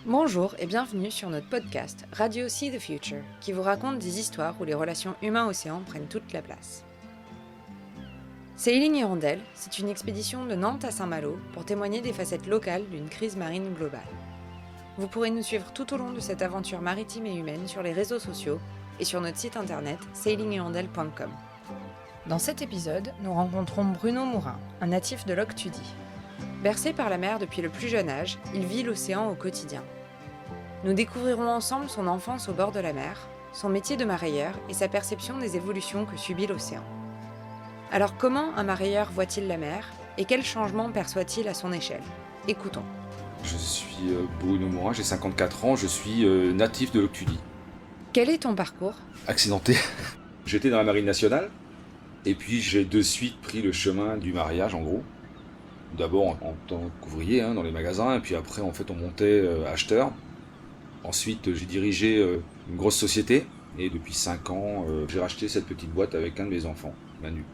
Bonjour et bienvenue sur notre podcast Radio See the Future, qui vous raconte des histoires où les relations humains-océans prennent toute la place. Sailing Hirondelle, c'est une expédition de Nantes à Saint-Malo pour témoigner des facettes locales d'une crise marine globale. Vous pourrez nous suivre tout au long de cette aventure maritime et humaine sur les réseaux sociaux et sur notre site internet sailinghirondelle.com. Dans cet épisode, nous rencontrons Bruno Mourin, un natif de Loctudy. Bercé par la mer depuis le plus jeune âge, il vit l'océan au quotidien. Nous découvrirons ensemble son enfance au bord de la mer, son métier de mareyeur et sa perception des évolutions que subit l'océan. Alors comment un mareyeur voit-il la mer et quels changements perçoit-il à son échelle ? Écoutons. Je suis Bruno Mourin, j'ai 54 ans, je suis natif de Loctudy. Quel est ton parcours ? Accidenté. J'étais dans la marine nationale et puis j'ai de suite pris le chemin du mariage en gros. D'abord en tant qu'ouvrier dans les magasins et puis après en fait on montait acheteur. Ensuite j'ai dirigé une grosse société et depuis 5 ans j'ai racheté cette petite boîte avec un de mes enfants, Manu.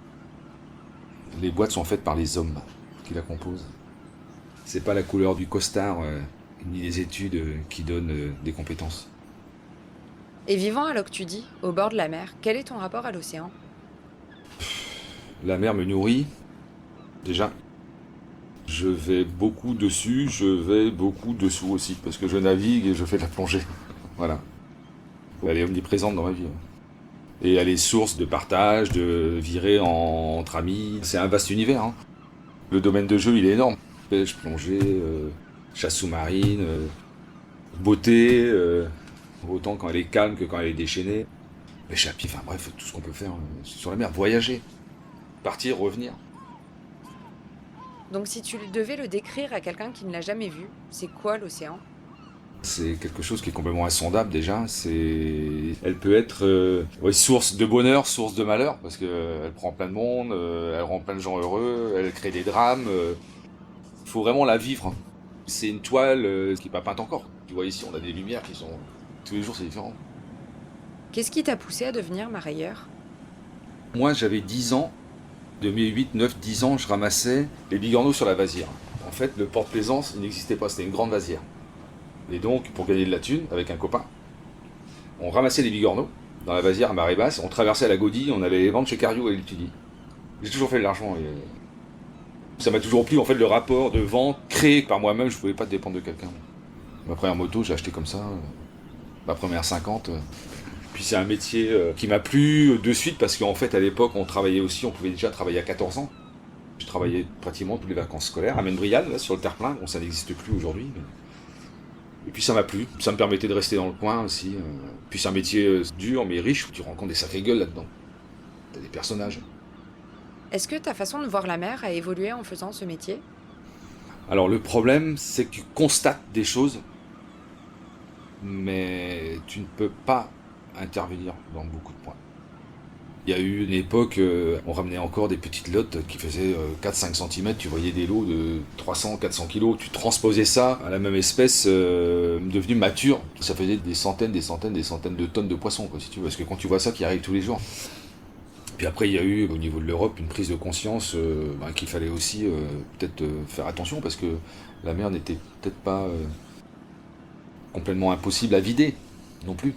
Les boîtes sont faites par les hommes qui la composent. C'est pas la couleur du costard ni les études qui donnent des compétences. Et vivant à Loctudy, au bord de la mer, quel est ton rapport à l'océan ? La mer me nourrit, déjà. Je vais beaucoup dessus, je vais beaucoup dessous aussi, parce que je navigue et je fais de la plongée. Voilà. Elle est omniprésente dans ma vie. Et elle est source de partage, de virer entre amis. C'est un vaste univers. Le domaine de jeu, il est énorme. Pêche, plongée, chasse sous-marine, beauté, autant quand elle est calme que quand elle est déchaînée. Pêche à pied, enfin bref, tout ce qu'on peut faire sur la mer. Voyager, partir, revenir. Donc si tu devais le décrire à quelqu'un qui ne l'a jamais vu, c'est quoi l'océan ? C'est quelque chose qui est complètement insondable déjà. Elle peut être source de bonheur, source de malheur, parce qu'elle prend plein de monde, elle rend plein de gens heureux, elle crée des drames. Il faut vraiment la vivre. C'est une toile qui n'est pas peinte encore. Tu vois ici, on a des lumières qui sont... Tous les jours, c'est différent. Qu'est-ce qui t'a poussé à devenir mareyeur ? Moi, j'avais 10 ans. De mes 8, 9, 10 ans, je ramassais les bigorneaux sur la vasière. En fait, le porte-plaisance, il n'existait pas, c'était une grande vasière. Et donc, pour gagner de la thune, avec un copain, on ramassait les bigorneaux dans la vasière à marée basse, on traversait la Gaudie, on allait les vendre chez Cario et Loctudy. J'ai toujours fait de l'argent et ça m'a toujours plu, en fait, le rapport de vente créé par moi-même, je ne pouvais pas dépendre de quelqu'un. Ma première moto, j'ai acheté comme ça, ma première 50. Puis c'est un métier qui m'a plu de suite parce qu'en fait à l'époque on travaillait aussi, on pouvait déjà travailler à 14 ans. Je travaillais pratiquement toutes les vacances scolaires à Menbrial, là, sur le terre-plein, bon ça n'existe plus aujourd'hui. Et puis ça m'a plu, ça me permettait de rester dans le coin aussi. Puis c'est un métier dur mais riche, où tu rencontres des sacrées gueules là-dedans. T'as des personnages. Est-ce que ta façon de voir la mer a évolué en faisant ce métier ? Alors le problème c'est que tu constates des choses, mais tu ne peux pas intervenir dans beaucoup de points. Il y a eu une époque, on ramenait encore des petites lottes qui faisaient 4-5 cm, tu voyais des lots de 300-400 kg, tu transposais ça à la même espèce devenue mature, ça faisait des centaines de tonnes de poissons, quoi, si tu veux, parce que quand tu vois ça qui arrive tous les jours. Puis après il y a eu au niveau de l'Europe une prise de conscience qu'il fallait aussi peut-être faire attention, parce que la mer n'était peut-être pas complètement impossible à vider non plus.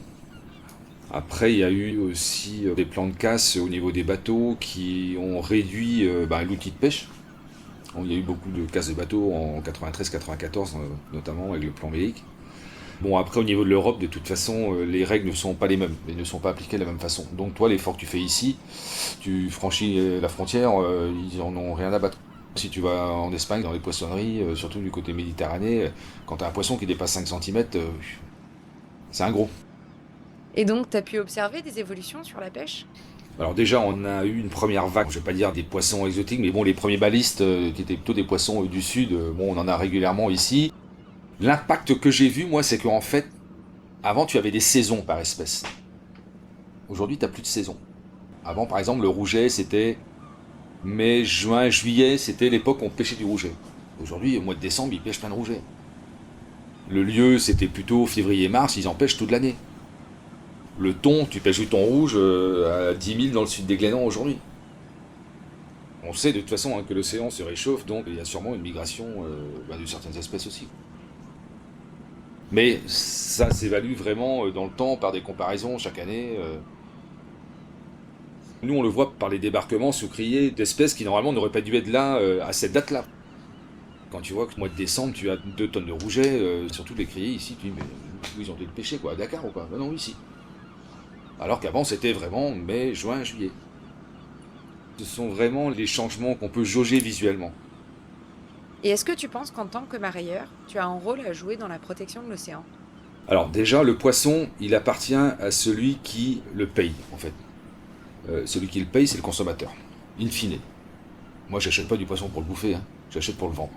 Après, il y a eu aussi des plans de casse au niveau des bateaux qui ont réduit l'outil de pêche. Il y a eu beaucoup de casse de bateaux en 93-94, notamment avec le plan Mélic. Bon, après, au niveau de l'Europe, de toute façon, les règles ne sont pas les mêmes, elles ne sont pas appliquées de la même façon. Donc toi, l'effort que tu fais ici, tu franchis la frontière, ils en ont rien à battre. Si tu vas en Espagne, dans les poissonneries, surtout du côté méditerranéen, quand tu as un poisson qui dépasse 5 cm, c'est un gros. Et donc, tu as pu observer des évolutions sur la pêche ? Alors déjà, on a eu une première vague, je vais pas dire des poissons exotiques, mais bon, les premiers balistes, qui étaient plutôt des poissons du sud, on en a régulièrement ici. L'impact que j'ai vu, moi, c'est qu'en fait, avant, tu avais des saisons par espèce. Aujourd'hui, tu n'as plus de saison. Avant, par exemple, le rouget, c'était mai, juin, juillet, c'était l'époque où on pêchait du rouget. Aujourd'hui, au mois de décembre, ils pêchent plein de rouget. Le lieu, c'était plutôt février-mars, ils en pêchent toute l'année. Le thon, tu pêches du thon rouge à 10 000 dans le sud des Glénans aujourd'hui. On sait de toute façon que l'océan se réchauffe, donc il y a sûrement une migration de certaines espèces aussi. Mais ça s'évalue vraiment dans le temps par des comparaisons chaque année. Nous, on le voit par les débarquements sucriers d'espèces qui normalement n'auraient pas dû être là à cette date-là. Quand tu vois que au mois de décembre, tu as 2 tonnes de rouget, surtout les criers ici, tu dis, mais où ils ont dû le pêcher, quoi, à Dakar ou quoi? Ben non, ici. Alors qu'avant, c'était vraiment mai, juin, juillet. Ce sont vraiment les changements qu'on peut jauger visuellement. Et est-ce que tu penses qu'en tant que marailleur, tu as un rôle à jouer dans la protection de l'océan? Alors déjà, le poisson, il appartient à celui qui le paye, en fait. Celui qui le paye, c'est le consommateur, in fine. Moi, j'achète pas du poisson pour le bouffer, hein. J'achète pour le vendre.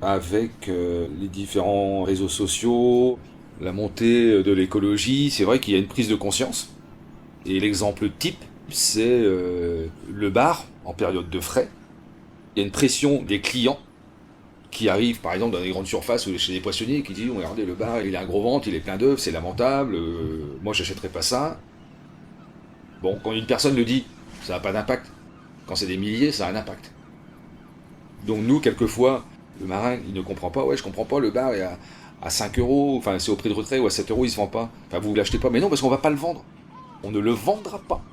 Avec les différents réseaux sociaux, la montée de l'écologie, c'est vrai qu'il y a une prise de conscience. Et l'exemple type, c'est le bar en période de frais. Il y a une pression des clients qui arrivent par exemple dans des grandes surfaces ou chez des poissonniers qui disent regardez le bar il a un gros ventre, il est plein d'œufs, c'est lamentable, moi j'achèterais pas ça. Bon, quand une personne le dit, ça n'a pas d'impact. Quand c'est des milliers, ça a un impact. Donc nous, quelquefois, le marin, il ne comprend pas, ouais je comprends pas, le bar est à 5 euros, enfin c'est au prix de retrait, ou à 7 euros, il se vend pas. Enfin vous ne l'achetez pas, mais non parce qu'on va pas le vendre. On ne le vendra pas.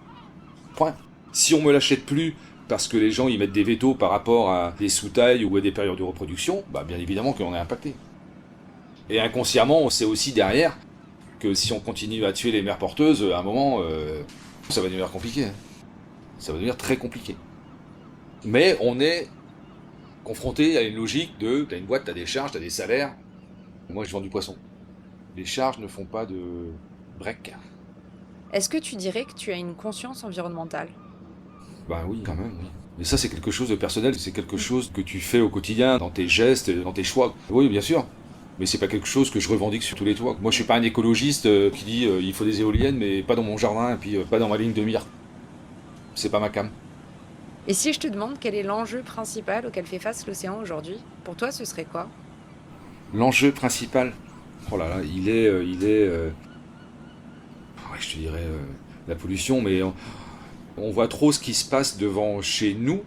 Point. Si on me l'achète plus parce que les gens y mettent des vétos par rapport à des sous-tailles ou à des périodes de reproduction, bah bien évidemment qu'on est impacté. Et inconsciemment, on sait aussi derrière que si on continue à tuer les mères porteuses, à un moment, ça va devenir compliqué. Hein. Ça va devenir très compliqué. Mais on est confronté à une logique de t'as une boîte, t'as des charges, t'as des salaires. Moi, je vends du poisson. Les charges ne font pas de break. Est-ce que tu dirais que tu as une conscience environnementale? Ben oui, quand même, oui. Mais ça, c'est quelque chose de personnel, c'est quelque chose que tu fais au quotidien, dans tes gestes, dans tes choix. Oui, bien sûr. Mais c'est pas quelque chose que je revendique sur tous les toits. Moi, je suis pas un écologiste qui dit il faut des éoliennes, mais pas dans mon jardin et puis pas dans ma ligne de mire. C'est pas ma came. Et si je te demande quel est l'enjeu principal auquel fait face l'océan aujourd'hui, pour toi ce serait quoi? L'enjeu principal, oh là là, ouais, je te dirais la pollution, mais on voit trop ce qui se passe devant chez nous,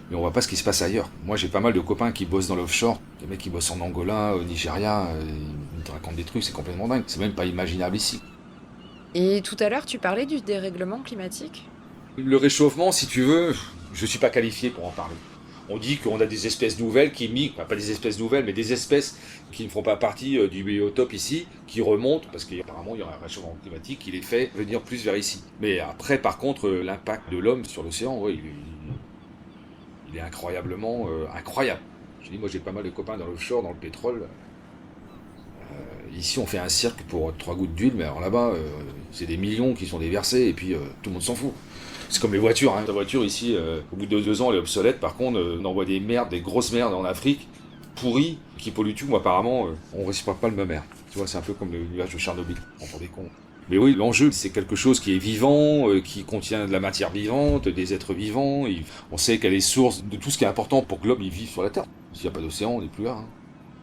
mais on voit pas ce qui se passe ailleurs. Moi, j'ai pas mal de copains qui bossent dans l'offshore, des mecs qui bossent en Angola, au Nigeria, ils te racontent des trucs, c'est complètement dingue. C'est même pas imaginable ici. Et tout à l'heure tu parlais du dérèglement climatique? Le réchauffement, si tu veux, je suis pas qualifié pour en parler. On dit qu'on a des espèces nouvelles qui migrent, enfin, pas des espèces nouvelles, mais des espèces qui ne font pas partie du biotope ici, qui remontent, parce qu'apparemment il y aura un réchauffement climatique qui les fait venir plus vers ici. Mais après, par contre, l'impact de l'homme sur l'océan, ouais, il est incroyablement incroyable. Je dis, moi j'ai pas mal de copains dans l'offshore, dans le pétrole. Ici on fait un cirque pour 3 gouttes d'huile, mais alors là-bas, c'est des millions qui sont déversés, et puis tout le monde s'en fout. C'est comme les voitures, hein. Ta voiture ici, au bout de 2 ans, elle est obsolète. Par contre, on envoie des merdes, des grosses merdes en Afrique, pourries, qui polluent tout. Moi, apparemment, on respire pas le même air. Tu vois, c'est un peu comme le nuage de Tchernobyl. On prend des cons. Mais oui, l'enjeu, c'est quelque chose qui est vivant, qui contient de la matière vivante, des êtres vivants. On sait qu'elle est source de tout ce qui est important pour que l'homme y vive sur la Terre. S'il n'y a pas d'océan, on n'est plus là. Hein.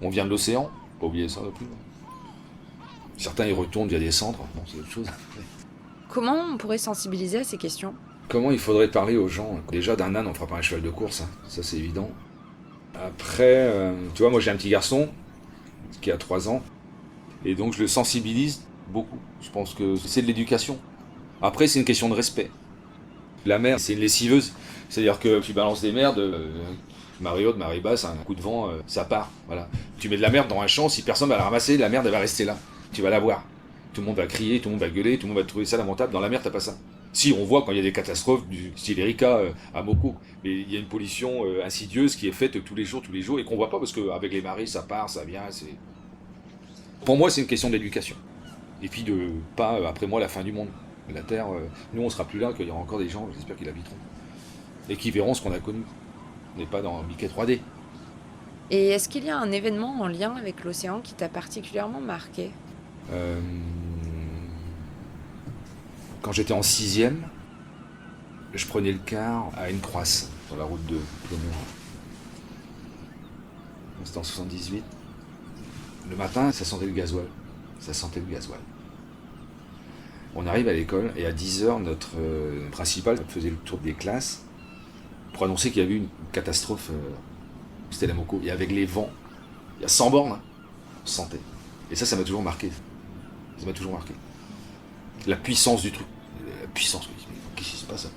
On vient de l'océan, pas oublier ça non plus. Certains y retournent via des cendres, bon, c'est autre chose. Comment on pourrait sensibiliser à ces questions? Comment il faudrait parler aux gens? Déjà, d'un âne, on fera pas un cheval de course, hein. Ça c'est évident. Après, tu vois, moi j'ai un petit garçon qui a 3 ans, et donc je le sensibilise beaucoup. Je pense que c'est de l'éducation. Après, c'est une question de respect. La mer, c'est une lessiveuse, c'est-à-dire que tu balances des merdes, marée haute, marée basse, un coup de vent, ça part. Voilà. Tu mets de la merde dans un champ, si personne va la ramasser, la merde elle va rester là. Tu vas la voir. Tout le monde va crier, tout le monde va gueuler, tout le monde va trouver ça lamentable. Dans la mer, t'as pas ça. Si, on voit quand il y a des catastrophes du style Erika à Moko, mais il y a une pollution insidieuse qui est faite tous les jours, et qu'on voit pas parce qu'avec les marées, ça part, ça vient. Pour moi, c'est une question d'éducation. Et puis de pas, après moi, la fin du monde. La Terre, nous, on sera plus là, qu'il y aura encore des gens, j'espère qu'ils l'habiteront. Et qui verront ce qu'on a connu. On n'est pas dans Mickey 3D. Et est-ce qu'il y a un événement en lien avec l'océan qui t'a particulièrement marqué? Euh, Quand j'étais en 6e, je prenais le car à une croisse sur la route de Ploemeur. C'était en 78. Le matin, ça sentait le gasoil. Ça sentait le gasoil. On arrive à l'école et à 10h, notre principal faisait le tour des classes pour annoncer qu'il y avait eu une catastrophe. C'était la Moko. Et avec les vents, il y a 100 bornes, hein, on sentait. Et ça m'a toujours marqué. Ça m'a toujours marqué. La puissance du truc. La puissance, mais qu'est-ce qui se passe?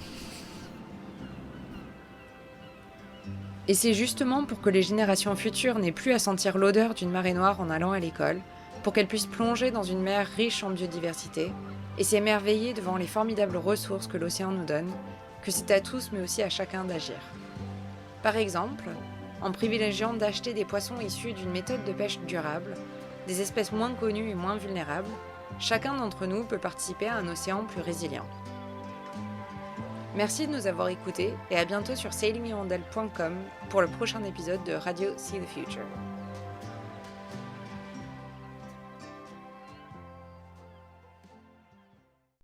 Et c'est justement pour que les générations futures n'aient plus à sentir l'odeur d'une marée noire en allant à l'école, pour qu'elles puissent plonger dans une mer riche en biodiversité et s'émerveiller devant les formidables ressources que l'océan nous donne, que c'est à tous mais aussi à chacun d'agir. Par exemple, en privilégiant d'acheter des poissons issus d'une méthode de pêche durable, des espèces moins connues et moins vulnérables, chacun d'entre nous peut participer à un océan plus résilient. Merci de nous avoir écoutés et à bientôt sur sailingirondelle.com pour le prochain épisode de Radio See the Future.